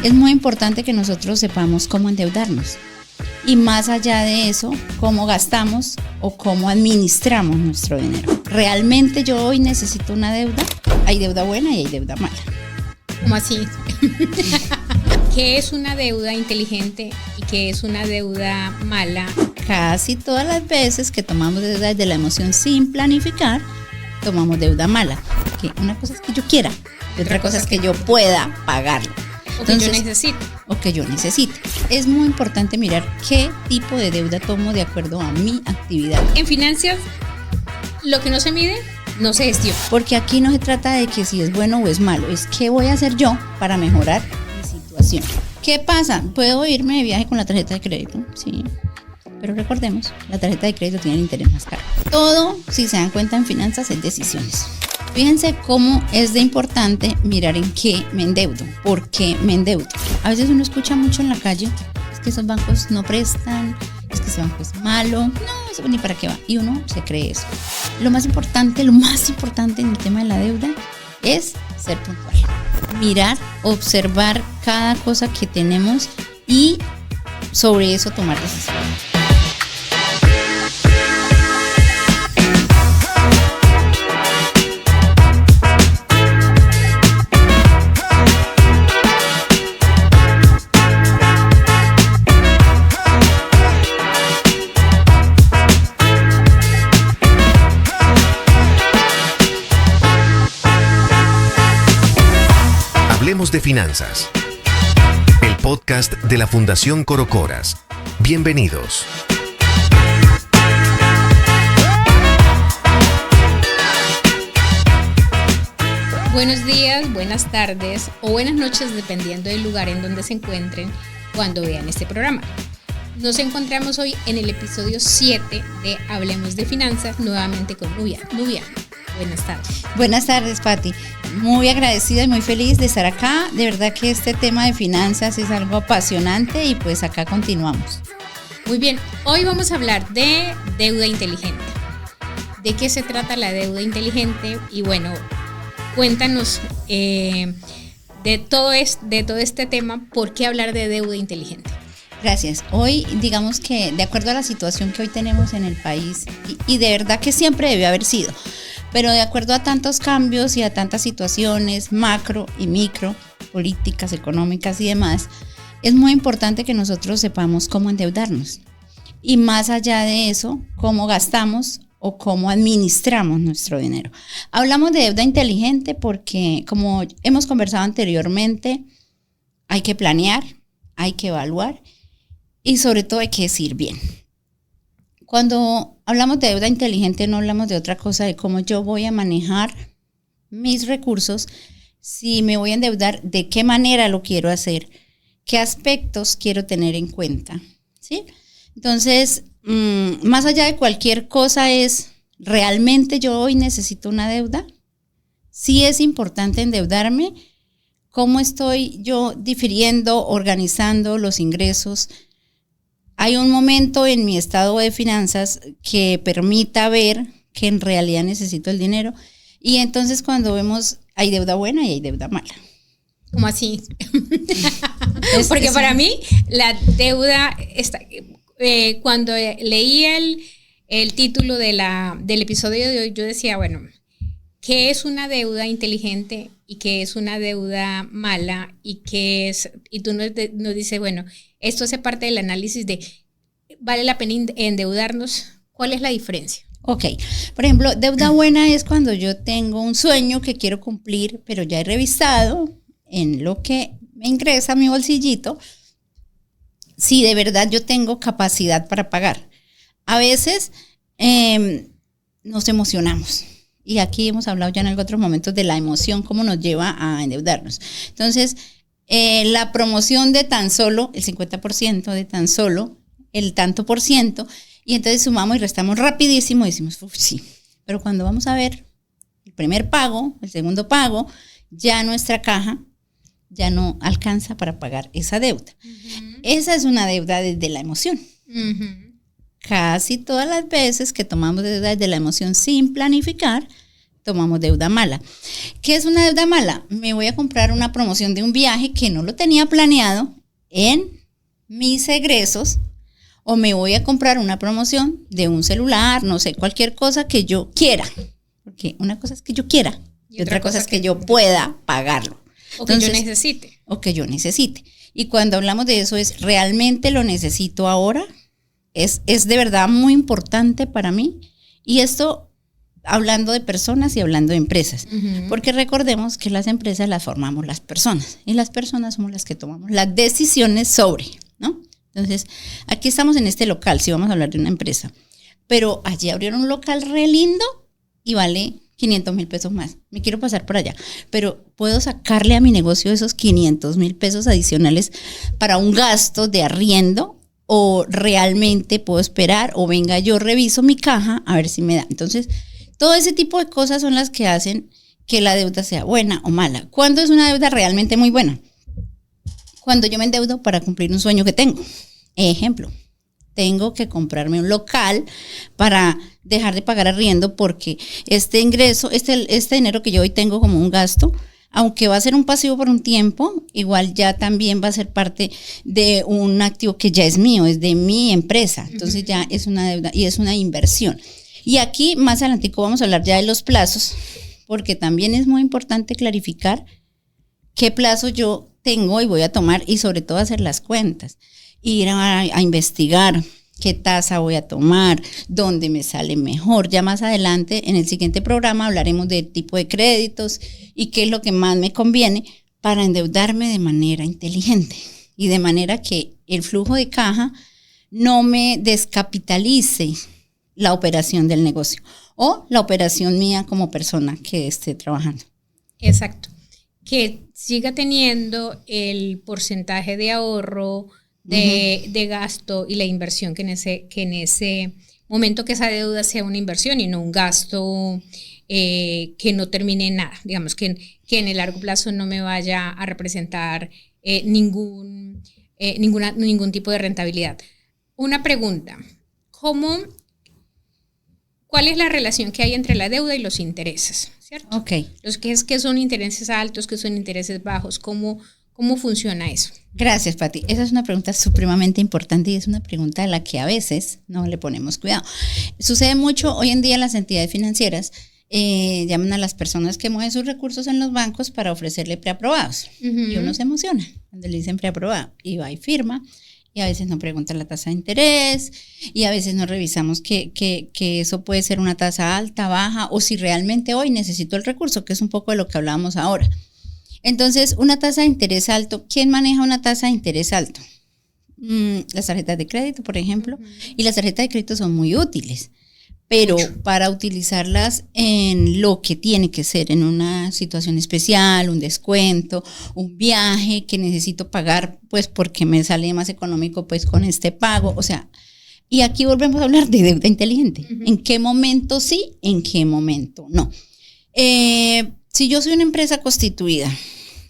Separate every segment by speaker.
Speaker 1: Es muy importante que nosotros sepamos cómo endeudarnos y más allá de eso, cómo gastamos o cómo administramos nuestro dinero. ¿Realmente yo hoy necesito una deuda? Hay deuda buena y hay deuda mala.
Speaker 2: ¿Cómo así? ¿Qué es una deuda inteligente y qué es una deuda mala?
Speaker 1: Casi todas las veces que tomamos deuda desde la emoción sin planificar, tomamos deuda mala. Que una cosa es que yo quiera y otra cosa es que yo pueda pagarlo.
Speaker 2: Entonces, que yo necesito.
Speaker 1: O que yo necesite. Es muy importante mirar qué tipo de deuda tomo de acuerdo a mi actividad.
Speaker 2: En finanzas, lo que no se mide, no se gestiona.
Speaker 1: Porque aquí no se trata de que si es bueno o es malo, es qué voy a hacer yo para mejorar mi situación. ¿Qué pasa? ¿Puedo irme de viaje con la tarjeta de crédito? Sí. Pero recordemos, la tarjeta de crédito tiene el interés más caro. Todo, si se dan cuenta en finanzas, es decisiones. Fíjense cómo es de importante mirar en qué me endeudo, por qué me endeudo. A veces uno escucha mucho en la calle, es que esos bancos no prestan, es que ese banco es malo, no, eso ni para qué va. Y uno se cree eso. Lo más importante en el tema de la deuda es ser puntual. Mirar, observar cada cosa que tenemos y sobre eso tomar decisiones.
Speaker 3: Hablemos de finanzas. El podcast de la Fundación Corocoras. Bienvenidos.
Speaker 2: Buenos días, buenas tardes o buenas noches, dependiendo del lugar en donde se encuentren cuando vean este programa. Nos encontramos hoy en el episodio 7 de Hablemos de Finanzas, nuevamente con Nubia. Nubia, buenas tardes.
Speaker 1: Buenas tardes, Pati. Muy agradecida y muy feliz de estar acá. De verdad que este tema de finanzas es algo apasionante y pues acá continuamos.
Speaker 2: Muy bien, hoy vamos a hablar de deuda inteligente. ¿De qué se trata la deuda inteligente? Y bueno, cuéntanos de todo este tema, ¿por qué hablar de deuda inteligente?
Speaker 1: Gracias. Hoy, digamos que de acuerdo a la situación que hoy tenemos en el país, y de verdad que siempre debió haber sido, pero de acuerdo a tantos cambios y a tantas situaciones macro y micro, políticas, económicas y demás, es muy importante que nosotros sepamos cómo endeudarnos. Y más allá de eso, cómo gastamos o cómo administramos nuestro dinero. Hablamos de deuda inteligente porque, como hemos conversado anteriormente, hay que planear, hay que evaluar y sobre todo hay que decir bien. Cuando hablamos de deuda inteligente no hablamos de otra cosa, de cómo yo voy a manejar mis recursos, si me voy a endeudar, de qué manera lo quiero hacer, qué aspectos quiero tener en cuenta, ¿sí? Entonces, más allá de cualquier cosa es, ¿realmente yo hoy necesito una deuda? Sí es importante endeudarme. ¿Cómo estoy yo difiriendo, organizando los ingresos? Hay un momento en mi estado de finanzas que permita ver que en realidad necesito el dinero. Y entonces cuando vemos, hay deuda buena y hay deuda mala.
Speaker 2: ¿Cómo así? Porque para mí la deuda está... cuando leí el título del episodio de hoy, yo decía, bueno, ¿qué es una deuda inteligente y qué es una deuda mala? Y tú nos dices, bueno, esto hace parte del análisis de ¿vale la pena endeudarnos? ¿Cuál es la diferencia?
Speaker 1: Ok, por ejemplo, deuda buena es cuando yo tengo un sueño que quiero cumplir, pero ya he revisado en lo que me ingresa a mi bolsillito si de verdad yo tengo capacidad para pagar. A veces nos emocionamos y aquí hemos hablado ya en otros momentos de la emoción, cómo nos lleva a endeudarnos. Entonces, la promoción de tan solo el 50%, de tan solo el tanto por ciento, y entonces sumamos y restamos rapidísimo y decimos, sí, pero cuando vamos a ver el primer pago, el segundo pago, ya nuestra caja ya no alcanza para pagar esa deuda. Uh-huh. Esa es una deuda desde la emoción. Uh-huh. Casi todas las veces que tomamos deuda desde la emoción sin planificar, tomamos deuda mala. ¿Qué es una deuda mala? Me voy a comprar una promoción de un viaje que no lo tenía planeado en mis egresos, o me voy a comprar una promoción de un celular, no sé, cualquier cosa que yo quiera. Porque una cosa es que yo quiera y otra cosa es que yo pueda pagarlo.
Speaker 2: O que yo necesite.
Speaker 1: O que yo necesite. Y cuando hablamos de eso es, ¿realmente lo necesito ahora? Es de verdad muy importante para mí. Y esto hablando de personas y hablando de empresas. Porque recordemos que las empresas las formamos las personas. Y las personas somos las que tomamos las decisiones sobre, ¿no? Entonces, aquí estamos en este local, si vamos a hablar de una empresa. Pero allí abrieron un local re lindo y vale 500,000 pesos más. Me quiero pasar por allá, pero puedo sacarle a mi negocio esos 500,000 pesos adicionales para un gasto de arriendo, o realmente puedo esperar, o venga, yo reviso mi caja a ver si me da. Entonces, todo ese tipo de cosas son las que hacen que la deuda sea buena o mala. ¿Cuándo es una deuda realmente muy buena? Cuando yo me endeudo para cumplir un sueño que tengo. Ejemplo, tengo que comprarme un local para dejar de pagar arriendo, porque este ingreso, este dinero que yo hoy tengo como un gasto, aunque va a ser un pasivo por un tiempo, igual ya también va a ser parte de un activo que ya es mío, es de mi empresa. Entonces ya es una deuda y es una inversión. Y aquí más adelante vamos a hablar ya de los plazos, porque también es muy importante clarificar qué plazo yo tengo y voy a tomar, y sobre todo hacer las cuentas, ir a investigar qué tasa voy a tomar, dónde me sale mejor. Ya más adelante, en el siguiente programa, hablaremos del tipo de créditos y qué es lo que más me conviene para endeudarme de manera inteligente y de manera que el flujo de caja no me descapitalice la operación del negocio o la operación mía como persona que esté trabajando.
Speaker 2: Exacto. Que siga teniendo el porcentaje de ahorro, de gasto y la inversión que en ese momento, que esa deuda sea una inversión y no un gasto que no termine en nada, digamos que en el largo plazo no me vaya a representar ningún tipo de rentabilidad. Una pregunta, ¿cuál es la relación que hay entre la deuda y los intereses? ¿Cierto?
Speaker 1: Okay.
Speaker 2: ¿Qué son intereses altos, qué son intereses bajos? ¿Cómo funciona eso?
Speaker 1: Gracias, Pati. Esa es una pregunta supremamente importante y es una pregunta a la que a veces no le ponemos cuidado. Sucede mucho hoy en día. Las entidades financieras llaman a las personas que mueven sus recursos en los bancos para ofrecerle preaprobados. Y uno se emociona cuando le dicen preaprobado y va y firma. Y a veces no preguntan la tasa de interés, y a veces no revisamos que eso puede ser una tasa alta, baja, o si realmente hoy necesito el recurso, que es un poco de lo que hablábamos ahora. Entonces, una tasa de interés alto, ¿quién maneja una tasa de interés alto? Las tarjetas de crédito, por ejemplo, y las tarjetas de crédito son muy útiles, pero para utilizarlas en lo que tiene que ser, en una situación especial, un descuento, un viaje que necesito pagar, pues porque me sale más económico pues con este pago, o sea, y aquí volvemos a hablar de deuda inteligente. ¿En qué momento sí? ¿En qué momento no? Si yo soy una empresa constituida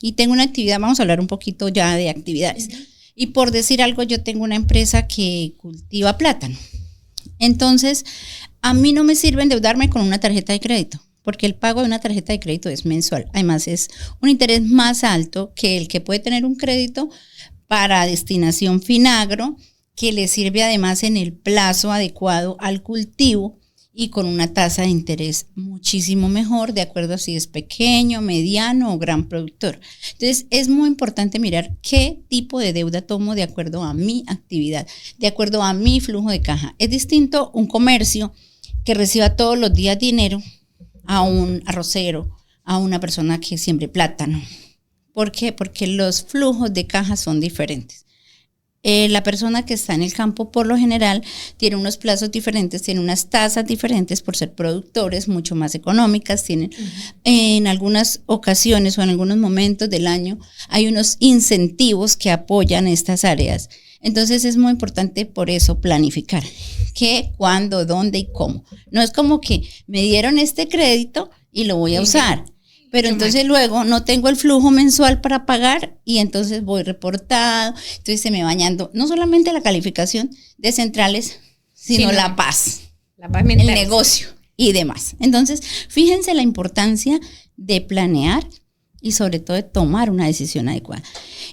Speaker 1: y tengo una actividad, vamos a hablar un poquito ya de actividades, y por decir algo, yo tengo una empresa que cultiva plátano. Entonces, a mí no me sirve endeudarme con una tarjeta de crédito, porque el pago de una tarjeta de crédito es mensual. Además, es un interés más alto que el que puede tener un crédito para destinación Finagro, que le sirve además en el plazo adecuado al cultivo y con una tasa de interés muchísimo mejor, de acuerdo a si es pequeño, mediano o gran productor. Entonces, es muy importante mirar qué tipo de deuda tomo de acuerdo a mi actividad, de acuerdo a mi flujo de caja. Es distinto un comercio que reciba todos los días dinero a un arrocero, a una persona que siembre plátano. ¿Por qué? Porque los flujos de caja son diferentes. La persona que está en el campo por lo general tiene unos plazos diferentes, tiene unas tasas diferentes por ser productores, mucho más económicas, tienen en algunas ocasiones o en algunos momentos del año hay unos incentivos que apoyan estas áreas. Entonces es muy importante por eso planificar qué, cuándo, dónde y cómo. No es como que me dieron este crédito y lo voy a usar. Pero entonces luego no tengo el flujo mensual para pagar y entonces voy reportado, entonces se me va bañando no solamente la calificación de centrales, sino la paz
Speaker 2: mental.
Speaker 1: El negocio. y demás. Entonces, fíjense la importancia de planear y sobre todo de tomar una decisión adecuada.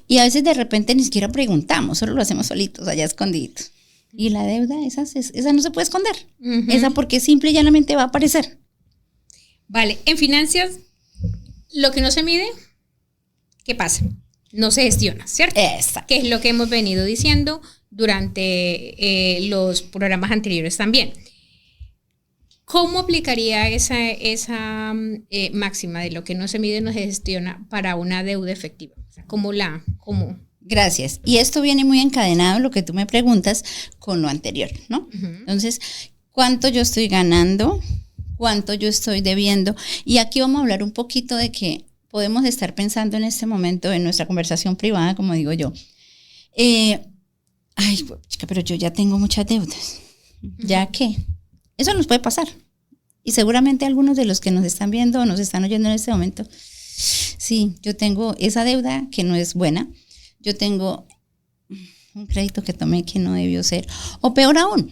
Speaker 1: Y a veces de repente ni siquiera preguntamos, solo lo hacemos solitos, allá escondiditos. Y la deuda, esa no se puede esconder. Uh-huh. Esa porque simple y llanamente va a aparecer.
Speaker 2: Vale, en finanzas, lo que no se mide, ¿qué pasa? No se gestiona, ¿cierto?
Speaker 1: Exacto.
Speaker 2: Que es lo que hemos venido diciendo durante los programas anteriores también. ¿Cómo aplicaría esa máxima de lo que no se mide no se gestiona para una deuda efectiva? O sea, ¿cómo?
Speaker 1: Gracias. Y esto viene muy encadenado, lo que tú me preguntas, con lo anterior, ¿no? Uh-huh. Entonces, ¿cuánto yo estoy ganando? ¿Cuánto yo estoy debiendo? Y aquí vamos a hablar un poquito de que podemos estar pensando en este momento, en nuestra conversación privada, como digo yo. Chica, pero yo ya tengo muchas deudas. Uh-huh. ¿Ya qué? Eso nos puede pasar. Y seguramente algunos de los que nos están viendo o nos están oyendo en este momento, sí, yo tengo esa deuda que no es buena. Yo tengo un crédito que tomé que no debió ser. O peor aún,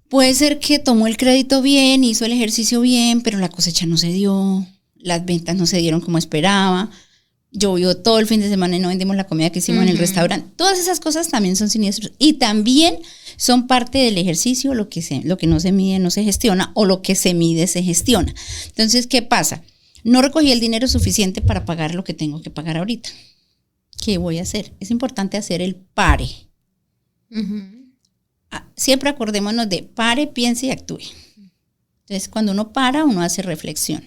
Speaker 1: puede ser que tomó el crédito bien, hizo el ejercicio bien, pero la cosecha no se dio, las ventas no se dieron como esperaba, llovió todo el fin de semana y no vendimos la comida que hicimos en el restaurante. Todas esas cosas también son siniestros y también son parte del ejercicio, lo que no se mide no se gestiona o lo que se mide se gestiona. Entonces, ¿qué pasa? No recogí el dinero suficiente para pagar lo que tengo que pagar ahorita. ¿Qué voy a hacer? Es importante hacer el pare. Uh-huh. Siempre acordémonos de pare, piense y actúe. Entonces, cuando uno para, uno hace reflexión.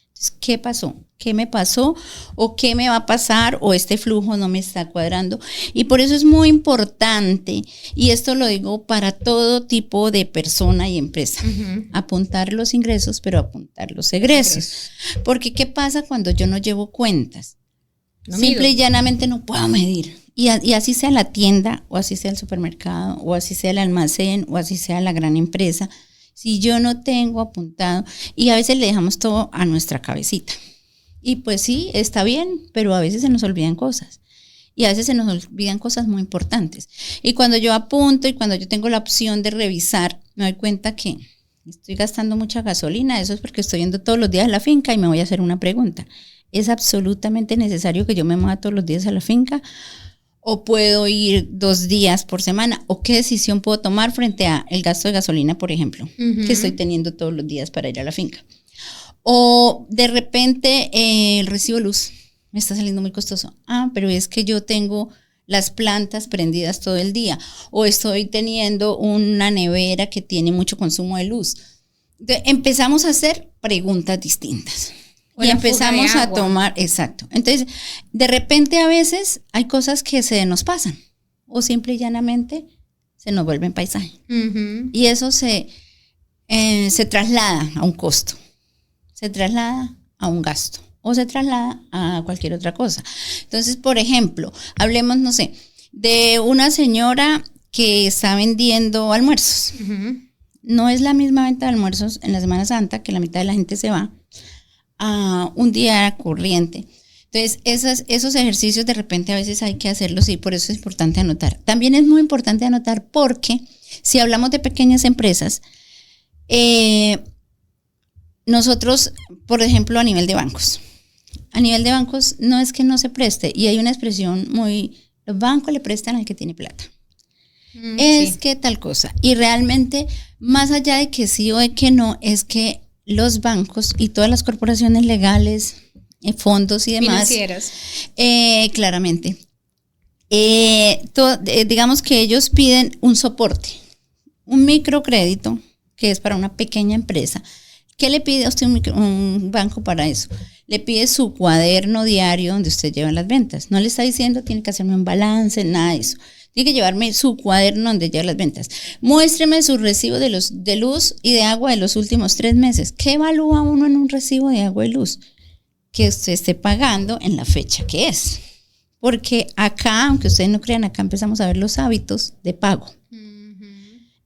Speaker 1: Entonces, ¿qué pasó? ¿Qué me pasó? ¿O qué me va a pasar? ¿O este flujo no me está cuadrando? Y por eso es muy importante, y esto lo digo para todo tipo de persona y empresa, uh-huh. Apuntar los ingresos, pero apuntar los egresos. Porque ¿qué pasa cuando yo no llevo cuentas? No simple y llanamente no puedo medir. Y así sea la tienda, o así sea el supermercado, o así sea el almacén, o así sea la gran empresa. Si yo no tengo apuntado, y a veces le dejamos todo a nuestra cabecita. Y pues sí, está bien, pero a veces se nos olvidan cosas. Y a veces se nos olvidan cosas muy importantes. Y cuando yo apunto y cuando yo tengo la opción de revisar, me doy cuenta que estoy gastando mucha gasolina. Eso es porque estoy yendo todos los días a la finca y me voy a hacer una pregunta. ¿Es absolutamente necesario que yo me mueva todos los días a la finca? ¿O puedo ir 2 días por semana? ¿O qué decisión puedo tomar frente a el gasto de gasolina, por ejemplo, uh-huh. que estoy teniendo todos los días para ir a la finca? O de repente el recibo de luz me está saliendo muy costoso. Pero es que yo tengo las plantas prendidas todo el día. O estoy teniendo una nevera que tiene mucho consumo de luz. Entonces, empezamos a hacer preguntas distintas. Y empezamos a tomar, exacto. Entonces, de repente a veces hay cosas que se nos pasan o simple y llanamente se nos vuelven paisaje. Uh-huh. Y eso se traslada a un costo, se traslada a un gasto o se traslada a cualquier otra cosa. Entonces, por ejemplo, hablemos, no sé, de una señora que está vendiendo almuerzos. Uh-huh. No es la misma venta de almuerzos en la Semana Santa, que la mitad de la gente se va a un día corriente. Entonces, esos ejercicios de repente a veces hay que hacerlos y por eso es importante anotar. También es muy importante anotar porque si hablamos de pequeñas empresas, nosotros, por ejemplo, a nivel de bancos no es que no se preste, y hay una expresión los bancos le prestan al que tiene plata. Sí. Que tal cosa. Y realmente, más allá de que sí o de que no, es que los bancos y todas las corporaciones legales, fondos y demás,
Speaker 2: financieras,
Speaker 1: claramente, digamos que ellos piden un soporte, un microcrédito, que es para una pequeña empresa. ¿Qué le pide a usted un banco para eso? Le pide su cuaderno diario donde usted lleva las ventas. No le está diciendo tiene que hacerme un balance, nada de eso. Tiene que llevarme su cuaderno donde lleva las ventas. Muéstreme su recibo de luz y de agua de los últimos 3 meses. ¿Qué evalúa uno en un recibo de agua y luz? Que usted esté pagando en la fecha que es. Porque acá, aunque ustedes no crean, acá empezamos a ver los hábitos de pago. Uh-huh.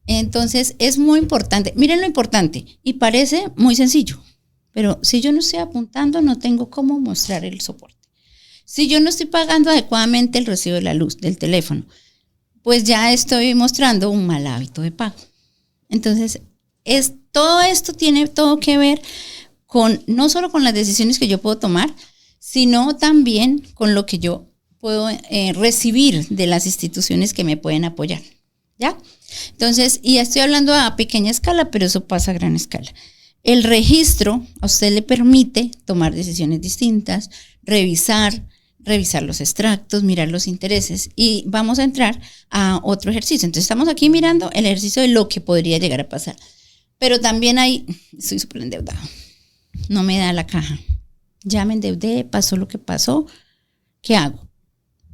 Speaker 1: Entonces, es muy importante. Miren lo importante, y parece muy sencillo, pero si yo no estoy apuntando, no tengo cómo mostrar el soporte. Si yo no estoy pagando adecuadamente el recibo de la luz, del teléfono, pues ya estoy mostrando un mal hábito de pago. Entonces, es todo esto tiene todo que ver con, no solo con las decisiones que yo puedo tomar, sino también con lo que yo puedo recibir de las instituciones que me pueden apoyar, ¿ya? Entonces, y estoy hablando a pequeña escala, pero eso pasa a gran escala. El registro a usted le permite tomar decisiones distintas, revisar los extractos, mirar los intereses, y vamos a entrar a otro ejercicio. Entonces estamos aquí mirando el ejercicio de lo que podría llegar a pasar. Pero también estoy súper endeudado, no me da la caja, ya me endeudé, pasó lo que pasó, ¿qué hago?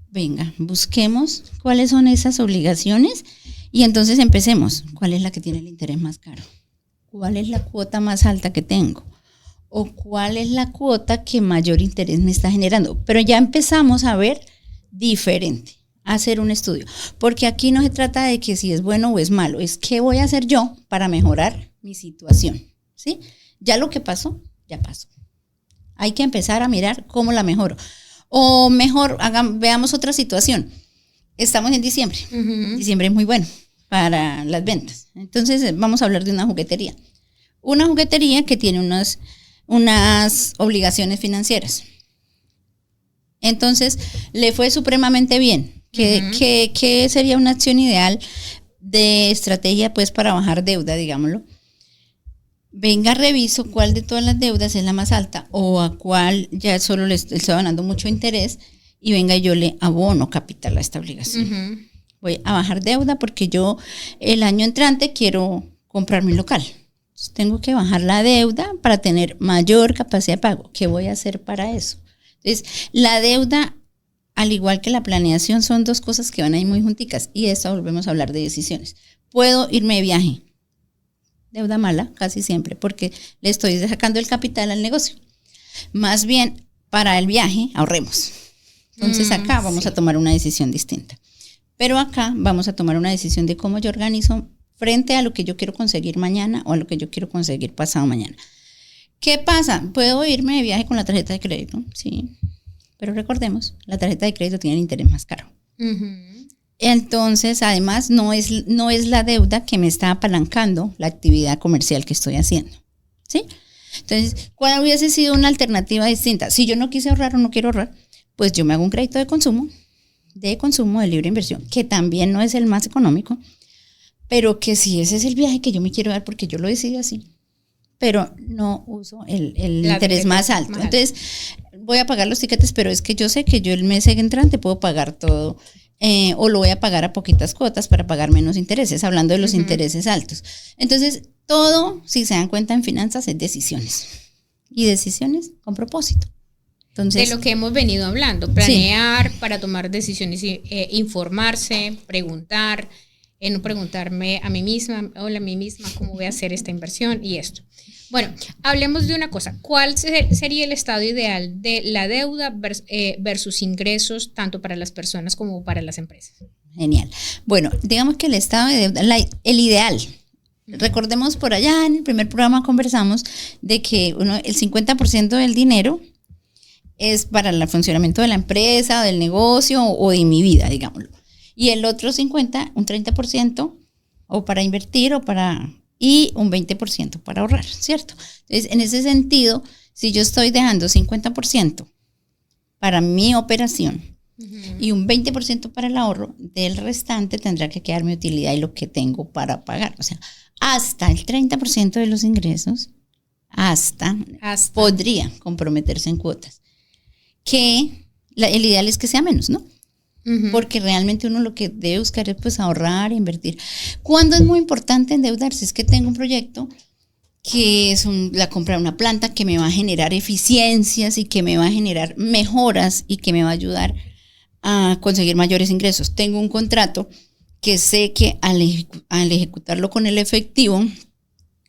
Speaker 1: Venga, busquemos cuáles son esas obligaciones y entonces empecemos. ¿Cuál es la que tiene el interés más caro? ¿Cuál es la cuota más alta que tengo? ¿O cuál es la cuota que mayor interés me está generando? Pero ya empezamos a ver diferente, a hacer un estudio. Porque aquí no se trata de que si es bueno o es malo, es qué voy a hacer yo para mejorar mi situación, ¿sí? Ya lo que pasó, ya pasó. Hay que empezar a mirar cómo la mejoro. O mejor, veamos otra situación. Estamos en diciembre. Diciembre es muy bueno para las ventas. Entonces vamos a hablar de una juguetería. Una juguetería que tiene unas obligaciones financieras. Entonces le fue supremamente bien. ¿Qué sería una acción ideal de estrategia pues para bajar deuda, digámoslo? Venga, reviso cuál de todas las deudas es la más alta o a cuál ya solo le estoy abonando mucho interés y venga, yo le abono capital a esta obligación. Voy a bajar deuda porque yo el año entrante quiero comprar mi local. Entonces, tengo que bajar la deuda para tener mayor capacidad de pago. ¿Qué voy a hacer para eso? Entonces, la deuda, al igual que la planeación, son dos cosas que van ahí muy junticas. Y de eso volvemos a hablar de decisiones. Puedo irme de viaje. Deuda mala, casi siempre, porque le estoy sacando el capital al negocio. Más bien, para el viaje, ahorremos. Entonces acá vamos a tomar una decisión distinta. Pero acá vamos a tomar una decisión de cómo yo organizo frente a lo que yo quiero conseguir mañana o a lo que yo quiero conseguir pasado mañana. ¿Qué pasa? ¿Puedo irme de viaje con la tarjeta de crédito? Sí. Pero recordemos, la tarjeta de crédito tiene el interés más caro. Entonces, además, no es la deuda que me está apalancando la actividad comercial que estoy haciendo, ¿sí? Entonces, ¿cuál hubiese sido una alternativa distinta? Si yo no quise ahorrar o no quiero ahorrar, pues yo me hago un crédito de consumo de libre inversión, que también no es el más económico, pero que si ese es el viaje que yo me quiero dar porque yo lo decidí así, pero no uso el interés más alto. Entonces, voy a pagar los tiquetes, pero es que yo sé que yo el mes entrante puedo pagar todo. O lo voy a pagar a poquitas cuotas para pagar menos intereses, hablando de los intereses altos. Entonces, todo, si se dan cuenta en finanzas, es decisiones. Y decisiones con propósito. Entonces,
Speaker 2: de lo que hemos venido hablando, planear para tomar decisiones, informarse, preguntar, no preguntarme a mí misma, hola a mí misma, cómo voy a hacer esta inversión y esto. Bueno, hablemos de una cosa. ¿Cuál sería el estado ideal de la deuda versus ingresos, tanto para las personas como para las empresas?
Speaker 1: Genial. Bueno, digamos que el estado de deuda, el ideal. Recordemos por allá, en el primer programa conversamos de que el 50% del dinero es para el funcionamiento de la empresa, del negocio o de mi vida, digámoslo. Y el otro 50%, un 30%, o para invertir y un 20% para ahorrar, ¿cierto? Entonces, en ese sentido, si yo estoy dejando 50% para mi operación y un 20% para el ahorro, del restante tendrá que quedar mi utilidad y lo que tengo para pagar. O sea, hasta el 30% de los ingresos, hasta podría comprometerse en cuotas. Que el ideal es que sea menos, ¿no? Porque realmente uno lo que debe buscar es pues ahorrar, invertir. ¿Cuándo es muy importante endeudarse? Es que tengo un proyecto que es la compra de una planta que me va a generar eficiencias y que me va a generar mejoras y que me va a ayudar a conseguir mayores ingresos. Tengo un contrato que sé que al ejecutarlo con el efectivo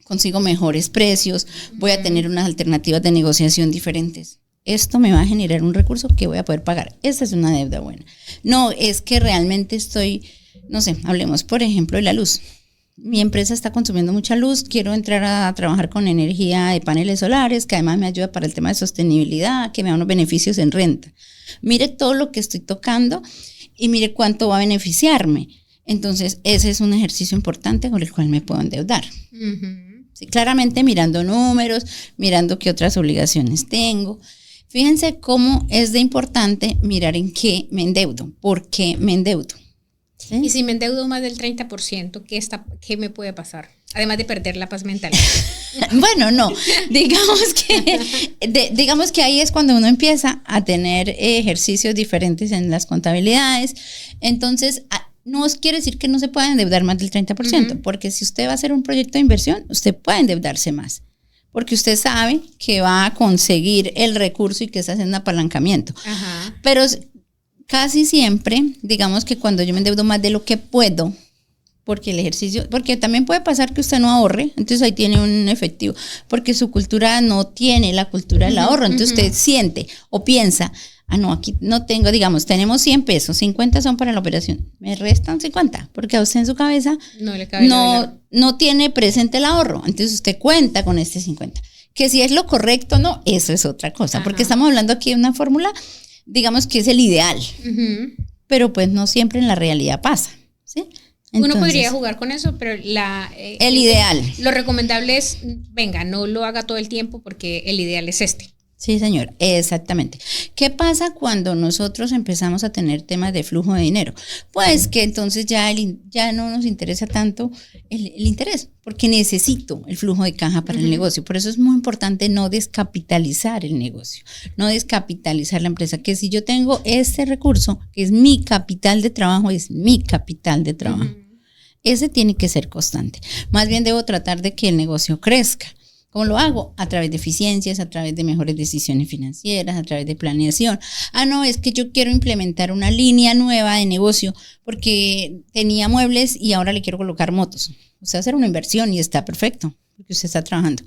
Speaker 1: consigo mejores precios, voy a tener unas alternativas de negociación diferentes. Esto me va a generar un recurso que voy a poder pagar. Esta es una deuda buena. No, es que realmente no sé, hablemos por ejemplo de la luz. Mi empresa está consumiendo mucha luz, quiero entrar a trabajar con energía de paneles solares, que además me ayuda para el tema de sostenibilidad, que me da unos beneficios en renta. Mire todo lo que estoy tocando y mire cuánto va a beneficiarme. Entonces, ese es un ejercicio importante con el cual me puedo endeudar. ¿sí? Claramente mirando números, mirando qué otras obligaciones tengo. Fíjense cómo es de importante mirar en qué me endeudo, por qué me endeudo. ¿Sí?
Speaker 2: Y si me endeudo más del 30%, ¿qué me puede pasar? Además de perder la paz mental.
Speaker 1: Bueno, no, digamos que ahí es cuando uno empieza a tener ejercicios diferentes en las contabilidades. Entonces, no quiere decir que no se pueda endeudar más del 30%, porque si usted va a hacer un proyecto de inversión, usted puede endeudarse más, porque usted sabe que va a conseguir el recurso y que está haciendo un apalancamiento.
Speaker 2: Ajá.
Speaker 1: Pero casi siempre, digamos que cuando yo me endeudo más de lo que puedo, porque el ejercicio, porque también puede pasar que usted no ahorre, entonces ahí tiene un efectivo, porque su cultura no tiene la cultura del ahorro, entonces usted siente o piensa, no, aquí no tengo, digamos, tenemos 100 pesos, 50 son para la operación, me restan 50, porque a usted en su cabeza no tiene presente el ahorro, entonces usted cuenta con este 50, que si es lo correcto o no, eso es otra cosa, porque estamos hablando aquí de una fórmula, digamos que es el ideal, pero pues no siempre en la realidad pasa, ¿sí? Entonces,
Speaker 2: uno podría jugar con eso, pero
Speaker 1: el ideal.
Speaker 2: Lo recomendable es, venga, no lo haga todo el tiempo porque el ideal es este.
Speaker 1: Sí, señor, exactamente. ¿Qué pasa cuando nosotros empezamos a tener temas de flujo de dinero? Pues que entonces ya no nos interesa tanto el interés, porque necesito el flujo de caja para el negocio. Por eso es muy importante no descapitalizar el negocio, no descapitalizar la empresa, que si yo tengo este recurso, que es mi capital de trabajo, es mi capital de trabajo. Ese tiene que ser constante. Más bien debo tratar de que el negocio crezca. ¿Cómo lo hago? A través de eficiencias, a través de mejores decisiones financieras, a través de planeación. No, es que yo quiero implementar una línea nueva de negocio porque tenía muebles y ahora le quiero colocar motos. Usted hacer una inversión y está perfecto, porque usted está trabajando.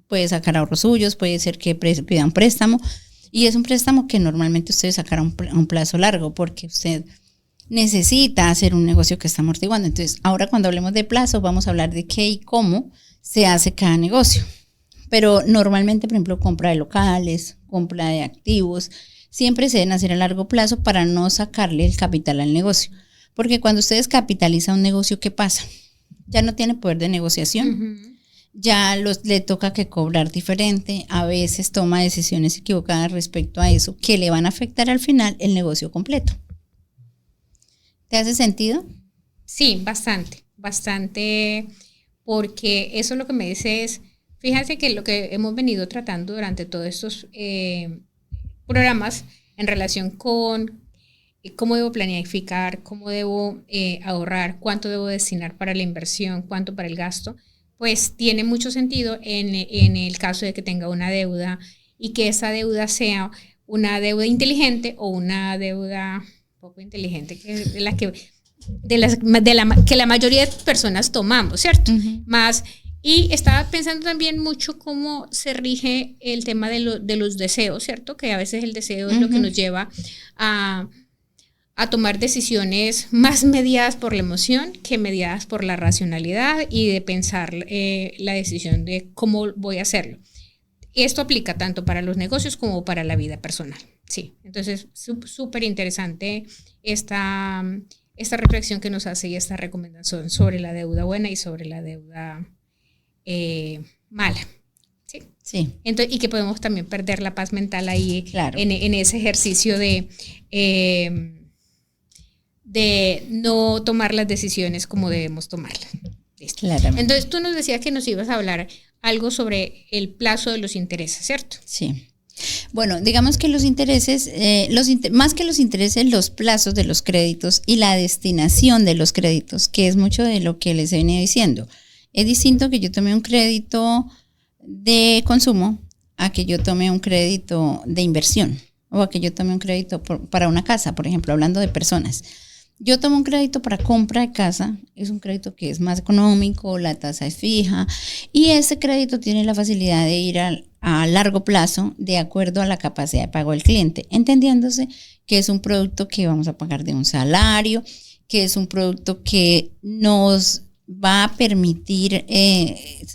Speaker 1: Puede sacar ahorros suyos, puede ser que pida un préstamo, y es un préstamo que normalmente usted sacará a un plazo largo, porque usted necesita hacer un negocio que está amortiguando. Entonces, ahora cuando hablemos de plazo, vamos a hablar de qué y cómo se hace cada negocio, pero normalmente, por ejemplo, compra de locales, compra de activos, siempre se deben hacer a largo plazo para no sacarle el capital al negocio, porque cuando ustedes capitalizan un negocio, ¿qué pasa? Ya no tiene poder de negociación, ya le toca que cobrar diferente, a veces toma decisiones equivocadas respecto a eso, que le van a afectar al final el negocio completo. ¿Te hace sentido?
Speaker 2: Sí, bastante. Porque eso lo que me dice es, fíjate que lo que hemos venido tratando durante todos estos programas en relación con cómo debo planificar, cómo debo ahorrar, cuánto debo destinar para la inversión, cuánto para el gasto, pues tiene mucho sentido en el caso de que tenga una deuda y que esa deuda sea una deuda inteligente o una deuda poco inteligente, que es la que que la mayoría de personas tomamos, ¿cierto? Y estaba pensando también mucho cómo se rige el tema de los deseos, ¿cierto? Que a veces el deseo es lo que nos lleva a tomar decisiones más mediadas por la emoción que mediadas por la racionalidad y de pensar la decisión de cómo voy a hacerlo. Esto aplica tanto para los negocios como para la vida personal. Sí, entonces súper interesante esta reflexión que nos hace y esta recomendación sobre la deuda buena y sobre la deuda mala. Sí. Entonces, y que podemos también perder la paz mental ahí, claro, en ese ejercicio de no tomar las decisiones como debemos tomarlas. Claramente. Entonces tú nos decías que nos ibas a hablar algo sobre el plazo de los intereses, ¿cierto?
Speaker 1: Sí. Bueno, digamos que los intereses, más que los intereses, los plazos de los créditos y la destinación de los créditos, que es mucho de lo que les he venido diciendo. Es distinto que yo tome un crédito de consumo a que yo tome un crédito de inversión o a que yo tome un crédito para una casa, por ejemplo, hablando de personas. Yo tomo un crédito para compra de casa, es un crédito que es más económico, la tasa es fija y ese crédito tiene la facilidad de ir a largo plazo de acuerdo a la capacidad de pago del cliente, entendiéndose que es un producto que vamos a pagar de un salario, que es un producto que nos va a permitir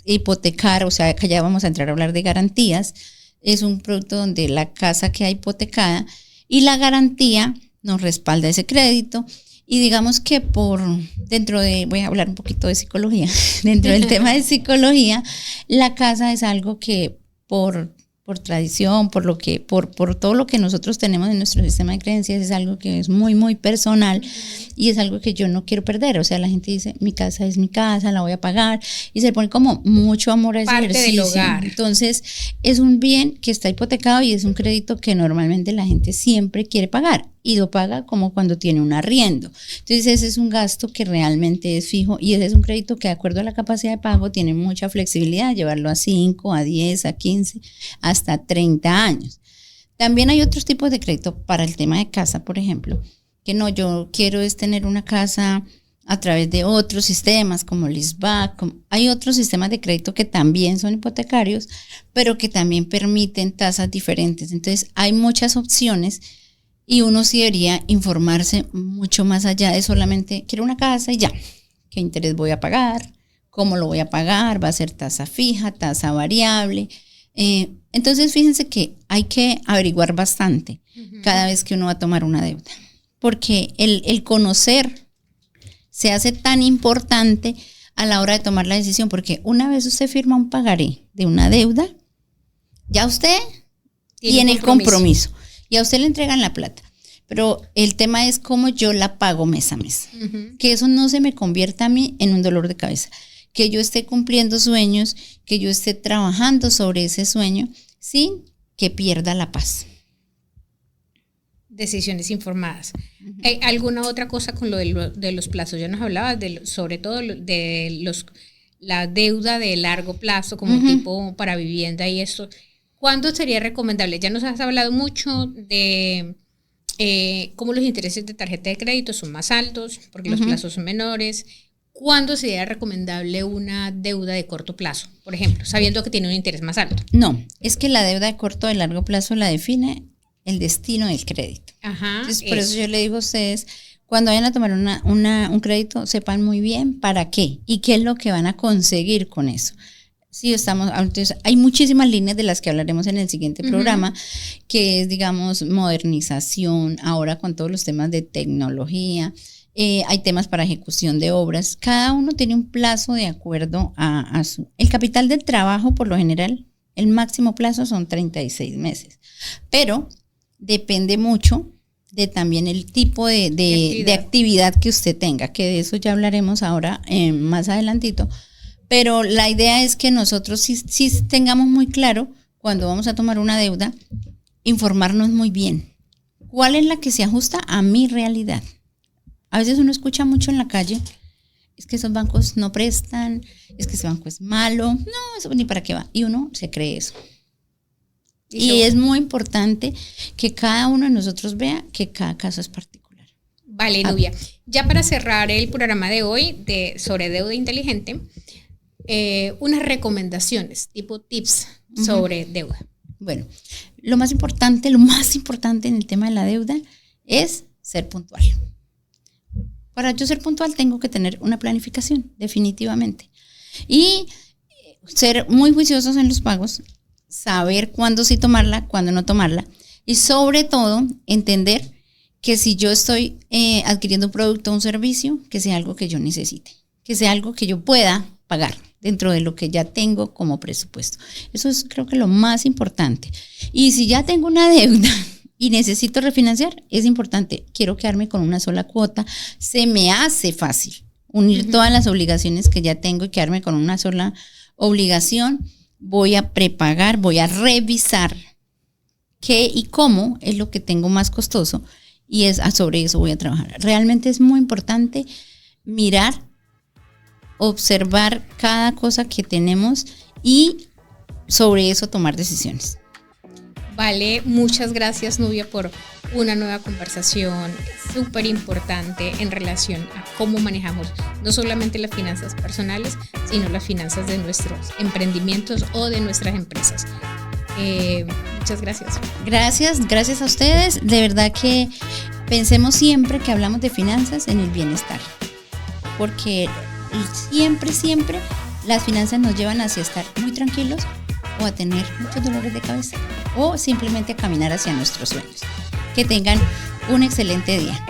Speaker 1: hipotecar, o sea, que ya vamos a entrar a hablar de garantías, es un producto donde la casa queda hipotecada y la garantía nos respalda ese crédito. Y digamos que voy a hablar un poquito de psicología, dentro del tema de psicología, la casa es algo que por tradición, por todo lo que nosotros tenemos en nuestro sistema de creencias, es algo que es muy, muy personal y es algo que yo no quiero perder. O sea, la gente dice, mi casa es mi casa, la voy a pagar, y se pone como mucho amor a ese ejercicio. Del hogar. Entonces, es un bien que está hipotecado y es un crédito que normalmente la gente siempre quiere pagar y lo paga como cuando tiene un arriendo. Entonces, ese es un gasto que realmente es fijo y ese es un crédito que, de acuerdo a la capacidad de pago, tiene mucha flexibilidad, llevarlo a 5, a 10, a 15, hasta 30 años. También hay otros tipos de crédito para el tema de casa, por ejemplo, que no, yo quiero es tener una casa a través de otros sistemas como Leaseback. Hay otros sistemas de crédito que también son hipotecarios, pero que también permiten tasas diferentes. Entonces, hay muchas opciones. Y uno sí debería informarse mucho más allá de solamente quiero una casa y ya. ¿Qué interés voy a pagar? ¿Cómo lo voy a pagar? ¿Va a ser tasa fija, tasa variable? Entonces fíjense que hay que averiguar bastante cada vez que uno va a tomar una deuda. Porque el conocer se hace tan importante a la hora de tomar la decisión. Porque una vez usted firma un pagaré de una deuda, ya usted tiene el compromiso. Y a usted le entregan la plata, pero el tema es cómo yo la pago mes a mes. Que eso no se me convierta a mí en un dolor de cabeza. Que yo esté cumpliendo sueños, que yo esté trabajando sobre ese sueño sin que pierda la paz.
Speaker 2: Decisiones informadas. ¿Alguna otra cosa con lo de los plazos? Ya nos hablabas sobre todo de la deuda de largo plazo, como tipo para vivienda y esto. ¿Cuándo sería recomendable? Ya nos has hablado mucho de cómo los intereses de tarjeta de crédito son más altos, porque los plazos son menores. ¿Cuándo sería recomendable una deuda de corto plazo, por ejemplo, sabiendo que tiene un interés más alto?
Speaker 1: No, es que la deuda de corto o de largo plazo la define el destino del crédito. Entonces, por eso yo le digo a ustedes, cuando vayan a tomar un crédito, sepan muy bien para qué y qué es lo que van a conseguir con eso. Sí, entonces hay muchísimas líneas de las que hablaremos en el siguiente programa, que es, digamos, modernización, ahora con todos los temas de tecnología, hay temas para ejecución de obras, cada uno tiene un plazo de acuerdo a el capital del trabajo, por lo general, el máximo plazo son 36 meses, pero depende mucho de también el tipo de actividad que usted tenga, que de eso ya hablaremos ahora más adelantito. Pero la idea es que nosotros sí tengamos muy claro, cuando vamos a tomar una deuda, informarnos muy bien. ¿Cuál es la que se ajusta a mi realidad? A veces uno escucha mucho en la calle, es que esos bancos no prestan, es que ese banco es malo, no, eso ni para qué va. Y uno se cree eso. Y es muy importante que cada uno de nosotros vea que cada caso es particular.
Speaker 2: Vale, Nubia. Ya para cerrar el programa de hoy sobre deuda inteligente, unas recomendaciones, tipo tips sobre deuda.
Speaker 1: Bueno, lo más importante en el tema de la deuda es ser puntual. Para yo ser puntual tengo que tener una planificación, definitivamente. Y ser muy juiciosos en los pagos, saber cuándo sí tomarla, cuándo no tomarla. Y sobre todo, entender que si yo estoy adquiriendo un producto o un servicio, que sea algo que yo necesite, que sea algo que yo pueda pagar dentro de lo que ya tengo como presupuesto. Eso es, creo que, lo más importante. Y si ya tengo una deuda y necesito refinanciar, es importante, quiero quedarme con una sola cuota, se me hace fácil unir todas las obligaciones que ya tengo y quedarme con una sola obligación. Voy a prepagar, voy a revisar qué y cómo es lo que tengo más costoso y sobre eso voy a trabajar. Realmente es muy importante mirar, observar cada cosa que tenemos y sobre eso tomar decisiones.
Speaker 2: Vale, muchas gracias, Nubia, por una nueva conversación súper importante en relación a cómo manejamos no solamente las finanzas personales, sino las finanzas de nuestros emprendimientos o de nuestras empresas. Muchas gracias.
Speaker 1: Gracias a ustedes. De verdad que pensemos siempre que hablamos de finanzas en el bienestar, porque siempre las finanzas nos llevan hacia estar muy tranquilos o a tener muchos dolores de cabeza o simplemente a caminar hacia nuestros sueños. Que tengan un excelente día.